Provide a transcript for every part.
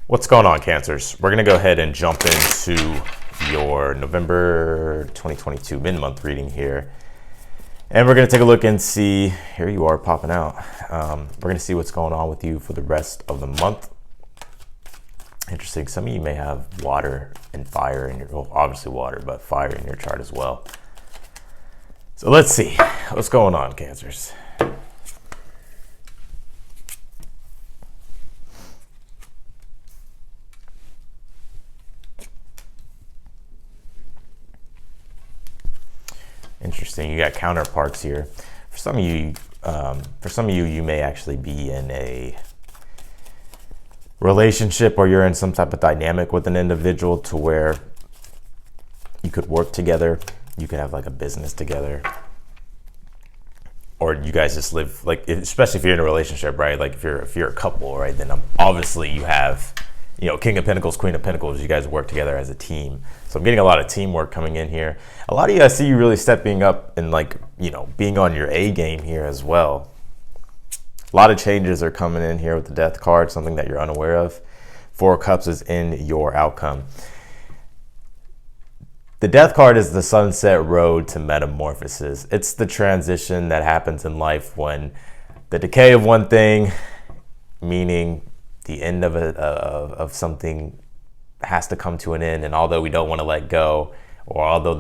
What's going on, Cancers? We're going to go ahead and jump into your November 2022 mid-month reading here. And we're going to take a look and see, here you are popping out. We're going to see what's going on with you for the rest of the month. Interesting. Some of you may have water and fire in your, well, obviously water, but fire in your chart as well. So let's see what's going on, Cancers. Interesting. You got counterparts here. For some of you, you may actually be in a relationship or you're in some type of dynamic with an individual to where you could work together. You could have like a business together, or you guys just live like, especially if you're in a relationship, right? Like if you're a couple, right? Then obviously you have, you know, King of Pentacles, Queen of Pentacles, you guys work together as a team. So I'm getting a lot of teamwork coming in here. A lot of you, I see you really stepping up and like, you know, being on your A game here as well. A lot of changes are coming in here with the Death card, something that you're unaware of. Four of Cups is in your outcome. The Death card is the sunset road to metamorphosis. It's the transition that happens in life when the decay of one thing, meaning the end of something, has to come to an end. And although we don't want to let go, or although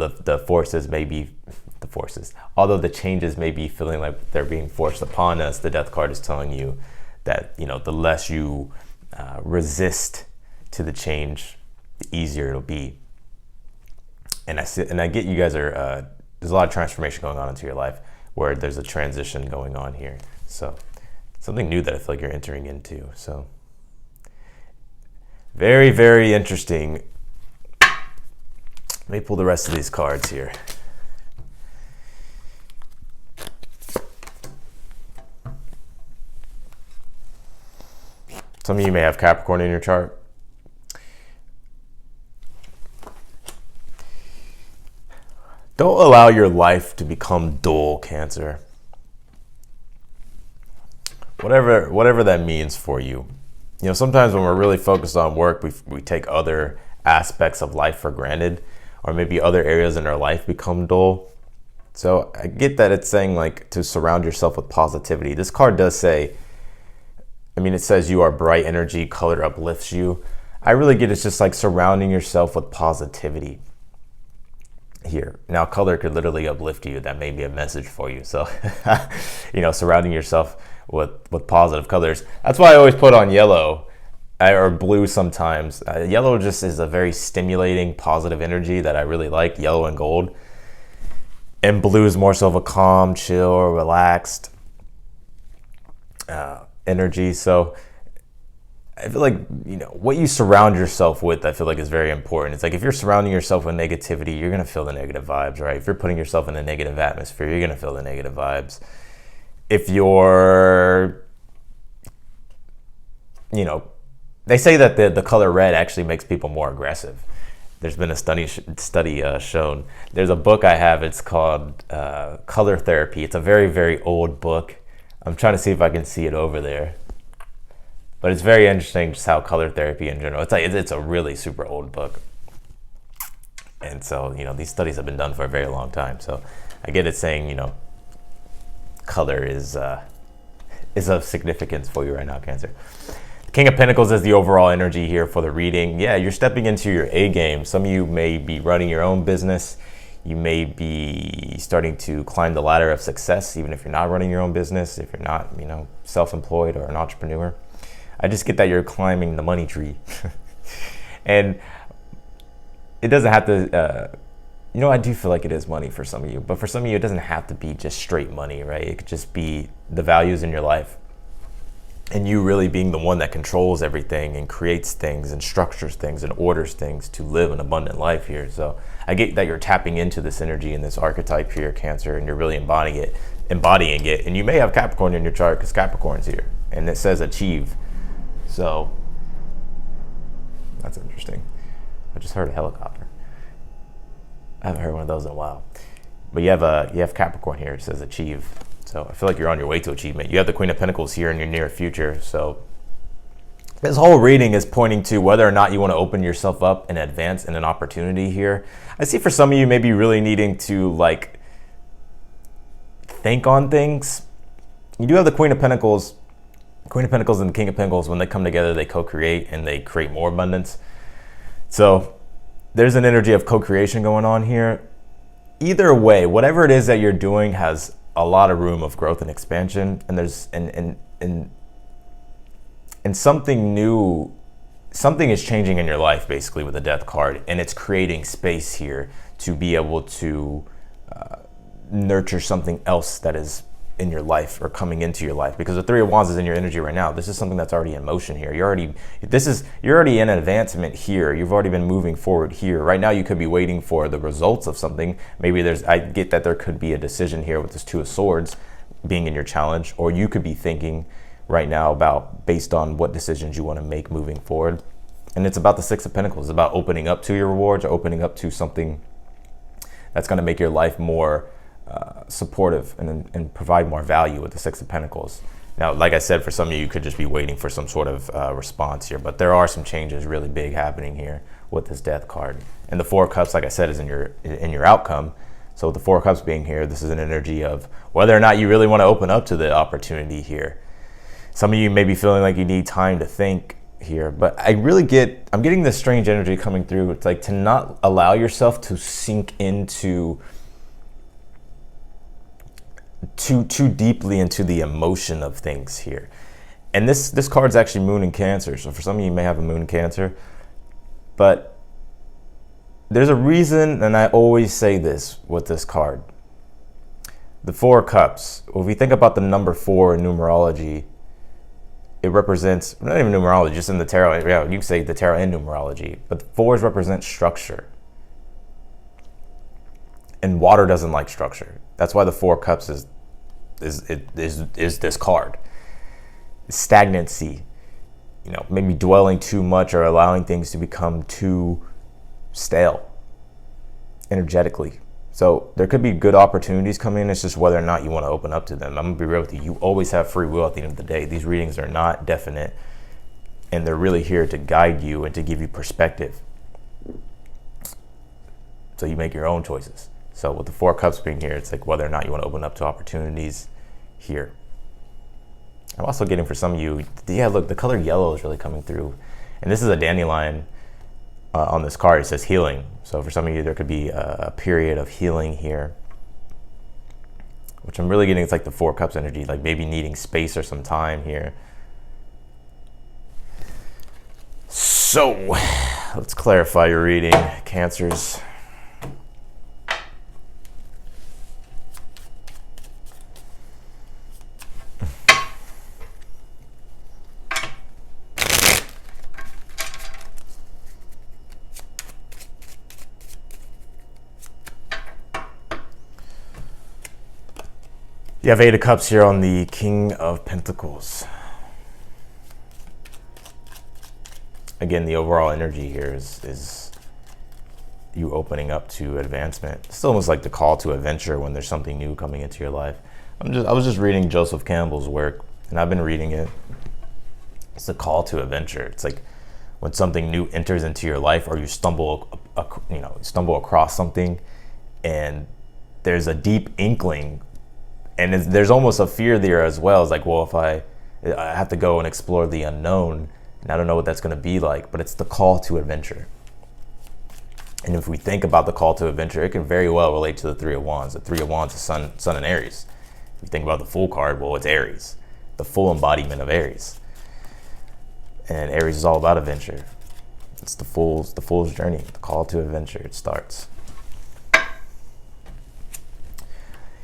although the changes may be feeling like they're being forced upon us, the Death card is telling you that, you know, the less you resist to the change, the easier it'll be. And I get you guys are, there's a lot of transformation going on into your life where there's a transition going on here. So something new that I feel like you're entering into. So very, very interesting. Let me pull the rest of these cards here. Some of you may have Capricorn in your chart. Don't allow your life to become dull, Cancer. Whatever that means for you. You know, sometimes when we're really focused on work, we take other aspects of life for granted, or maybe other areas in our life become dull. So I get that it's saying like to surround yourself with positivity. This card does say, I mean, it says you are bright energy, color uplifts you. I really get it's just like surrounding yourself with positivity here. Now, color could literally uplift you. That may be a message for you. So, you know, surrounding yourself with positive colors. That's why I always put on yellow or blue sometimes. Yellow just is a very stimulating, positive energy that I really like, yellow and gold. And blue is more so of a calm, chill, relaxed energy. So I feel like, you know, what you surround yourself with, I feel like is very important. It's like if you're surrounding yourself with negativity, you're going to feel the negative vibes, right? If you're putting yourself in a negative atmosphere, you're going to feel the negative vibes. If you're, you know, they say that the color red actually makes people more aggressive. There's been a study shown. There's a book I have. It's called Color Therapy. It's a very, very old book. I'm trying to see if I can see it over there. But it's very interesting just how color therapy in general, it's a really super old book. And so, you know, these studies have been done for a very long time. So I get it saying, you know, color is of significance for you right now, Cancer. The King of Pentacles is the overall energy here for the reading. Yeah, you're stepping into your A game. Some of you may be running your own business. You may be starting to climb the ladder of success, even if you're not running your own business, if you're not, you know, self-employed or an entrepreneur. I just get that you're climbing the money tree. And it doesn't have to, you know, I do feel like it is money for some of you, but for some of you, it doesn't have to be just straight money, right? It could just be the values in your life and you really being the one that controls everything and creates things and structures things and orders things to live an abundant life here. So I get that you're tapping into this energy and this archetype here, Cancer, and you're really embodying it. And you may have Capricorn in your chart because Capricorn's here and it says achieve. So that's interesting. I just heard a helicopter. I haven't heard one of those in a while. But you have Capricorn here. It says achieve. So I feel like you're on your way to achievement. You have the Queen of Pentacles here in your near future. So This whole reading is pointing to whether or not you want to open yourself up and advance in an opportunity here. I see for some of you maybe really needing to like think on things. You do have the Queen of Pentacles. Queen of Pentacles and the King of Pentacles, when they come together, they co-create and they create more abundance. So there's an energy of co-creation going on here. Either way, whatever it is that you're doing has a lot of room of growth and expansion, and there's and something new, something is changing in your life basically with the Death card, and it's creating space here to be able to nurture something else that is in your life or coming into your life, because the Three of Wands is in your energy right now. This is something that's already in motion here. You're already in advancement here. You've already been moving forward here. Right now you could be waiting for the results of something. Maybe I get that there could be a decision here with this Two of Swords being in your challenge, or you could be thinking right now about based on what decisions you want to make moving forward. And it's about the Six of Pentacles. It's about opening up to your rewards, or opening up to something that's going to make your life more supportive and provide more value with the Six of Pentacles. Now, like I said, for some of you, you could just be waiting for some sort of response here, but there are some changes really big happening here with this Death card. And the Four of Cups, like I said, is in your outcome. So with the Four of Cups being here, this is an energy of whether or not you really want to open up to the opportunity here. Some of you may be feeling like you need time to think here, but I'm getting this strange energy coming through. It's like to not allow yourself to sink into too deeply into the emotion of things here. And this card's actually Moon in Cancer. So for some of you may have a Moon in Cancer, but there's a reason, and I always say this with this card. The Four of Cups, if we think about the number 4 in numerology, it represents, not even numerology, just in the tarot, yeah, you can say the tarot and numerology, but the 4s represent structure. And water doesn't like structure. That's why the Four of Cups is this card. Stagnancy, maybe dwelling too much or allowing things to become too stale energetically. So there could be good opportunities coming in. It's just whether or not you want to open up to them. I'm gonna be real with you. You always have free will at the end of the day. These readings are not definite, and they're really here to guide you and to give you perspective. So you make your own choices. So with the Four of Cups being here, it's like whether or not you want to open up to opportunities here. I'm also getting for some of you, yeah, look, the color yellow is really coming through. And this is a dandelion on this card. It says healing. So for some of you, there could be a period of healing here, which I'm really getting, it's like the Four of Cups energy, like maybe needing space or some time here. So let's clarify your reading, Cancers. You have Eight of Cups here on the King of Pentacles. Again, the overall energy here is you opening up to advancement. It's almost like the call to adventure when there's something new coming into your life. I was just reading Joseph Campbell's work, and I've been reading it. It's the call to adventure. It's like when something new enters into your life, or you stumble across something, and there's a deep inkling. And there's almost a fear there as well. It's like, well, if I have to go and explore the unknown, and I don't know what that's going to be like, but it's the call to adventure. And if we think about the call to adventure, it can very well relate to the Three of Wands. The Three of Wands is Sun and Aries. If you think about the Fool card, well, it's Aries, the full embodiment of Aries. And Aries is all about adventure. It's the fool's journey, the call to adventure. It starts.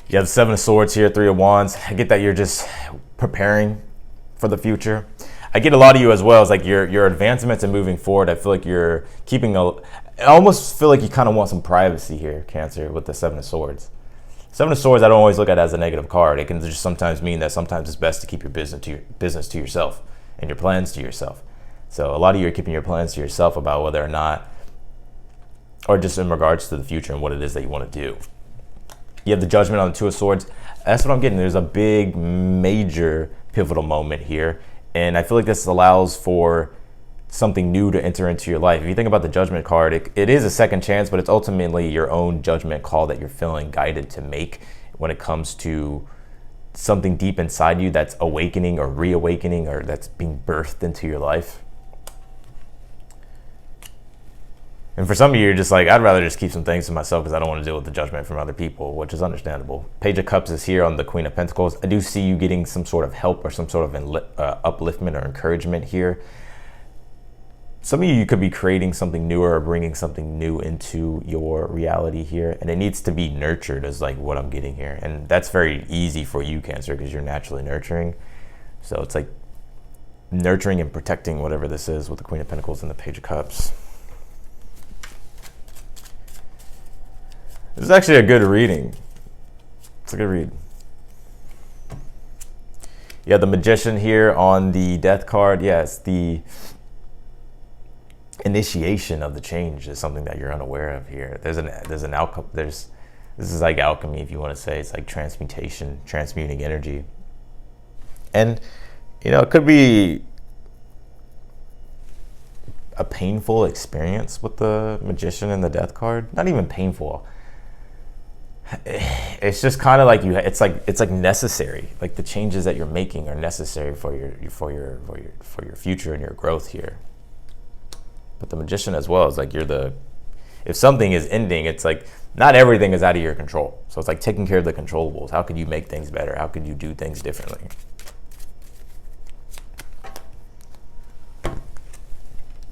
You have the Seven of Swords here, Three of Wands. I get that you're just preparing for the future. I get a lot of you as well. It's like your advancements and moving forward. I feel like you're keeping I almost feel like you kind of want some privacy here, Cancer, with the Seven of Swords. Seven of Swords, I don't always look at as a negative card. It can just sometimes mean that sometimes it's best to keep your business to yourself and your plans to yourself. So a lot of you are keeping your plans to yourself about whether or not, or just in regards to the future and what it is that you want to do. You have the Judgment on the Two of Swords. That's what I'm getting. There's a big, major, pivotal moment here. And I feel like this allows for something new to enter into your life. If you think about the Judgment card, it is a second chance, but it's ultimately your own judgment call that you're feeling guided to make when it comes to something deep inside you that's awakening or reawakening, or that's being birthed into your life. And for some of you, you're just like, I'd rather just keep some things to myself because I don't want to deal with the judgment from other people, which is understandable. Page of Cups is here on the Queen of Pentacles. I do see you getting some sort of help or some sort of upliftment or encouragement here. Some of you could be creating something newer or bringing something new into your reality here, and it needs to be nurtured, is like what I'm getting here. And that's very easy for you, Cancer, because you're naturally nurturing. So it's like nurturing and protecting whatever this is with the Queen of Pentacles and the Page of Cups. This is actually a good reading. It's a good read. You have the Magician here on the Death card. Yes, the initiation of the change is something that you're unaware of here. There's an outcome. This is like alchemy, if you want to say. It's like transmutation, transmuting energy. And, you know, it could be a painful experience with the Magician and the Death card. Not even painful. It's just kind of like it's like necessary. Like the changes that you're making are necessary for your future and your growth here. But the Magician as well is like if something is ending, it's like not everything is out of your control. So it's like taking care of the controllables. How could you make things better? How could you do things differently?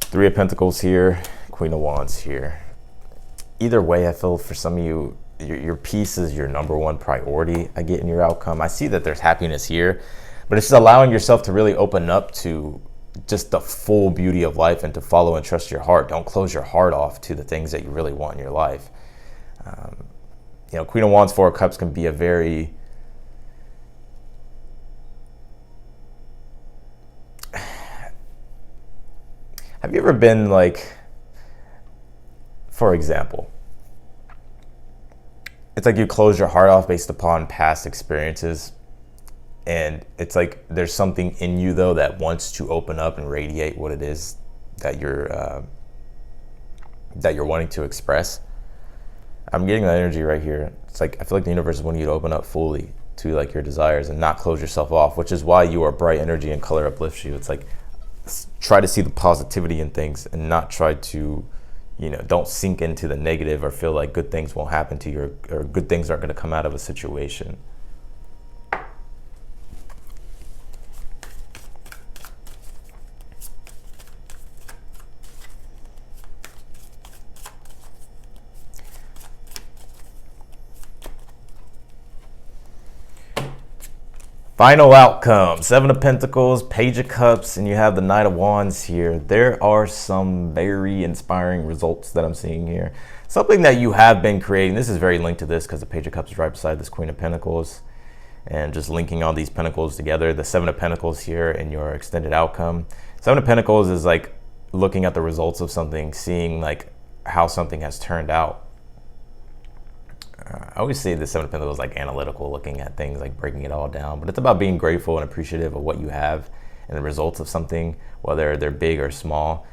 Three of Pentacles here, Queen of Wands here. Either way, I feel for some of you, your peace is your number one priority, I get in your outcome. I see that there's happiness here, but it's just allowing yourself to really open up to just the full beauty of life and to follow and trust your heart. Don't close your heart off to the things that you really want in your life. You know, Queen of Wands, Four of Cups can be a very have you ever been like, for example, it's like you close your heart off based upon past experiences, and it's like there's something in you though that wants to open up and radiate what it is that you're wanting to express. I'm getting that energy right here. It's like I feel like the universe is wanting you to open up fully to like your desires and not close yourself off, which is why you are bright energy and color uplifts you. It's like try to see the positivity in things and not try to, you know, don't sink into the negative or feel like good things won't happen to you or good things aren't going to come out of a situation. Final outcome, Seven of Pentacles, Page of Cups, and you have the Knight of Wands here. There are some very inspiring results that I'm seeing here. Something that you have been creating. This is very linked to this because the Page of Cups is right beside this Queen of Pentacles. And just linking all these pentacles together. The Seven of Pentacles here in your extended outcome. Seven of Pentacles is like looking at the results of something, seeing like how something has turned out. I always say the Seven of Pentacles like analytical, looking at things, like breaking it all down. But it's about being grateful and appreciative of what you have and the results of something, whether they're big or small.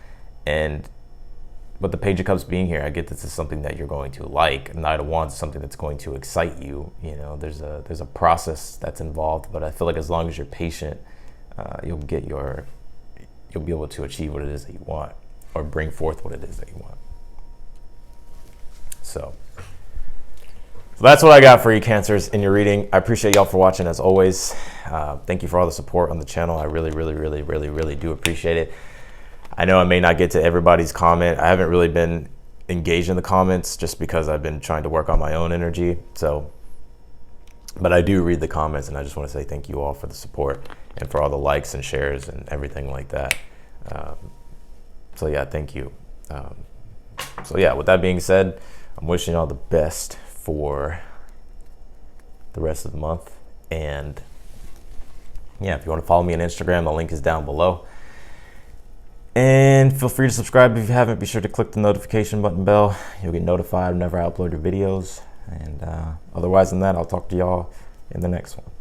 But the Page of Cups being here, I get this is something that you're going to like. Knight of Wands is something that's going to excite you. You know, there's a process that's involved. But I feel like as long as you're patient, you'll be able to achieve what it is that you want, or bring forth what it is that you want. So that's what I got for you, Cancers, in your reading. I appreciate y'all for watching as always. Thank you for all the support on the channel. I really, really, really, really, really do appreciate it. I know I may not get to everybody's comment. I haven't really been engaged in the comments just because I've been trying to work on my own energy. But I do read the comments, and I just want to say thank you all for the support and for all the likes and shares and everything like that. So yeah, thank you. So yeah, with that being said, I'm wishing y'all the best for the rest of the month. And yeah, if you want to follow me on Instagram, the link is down below. And feel free to subscribe if you haven't. Be sure to click the notification button bell. You'll get notified whenever I upload your videos. And otherwise than that, I'll talk to y'all in the next one.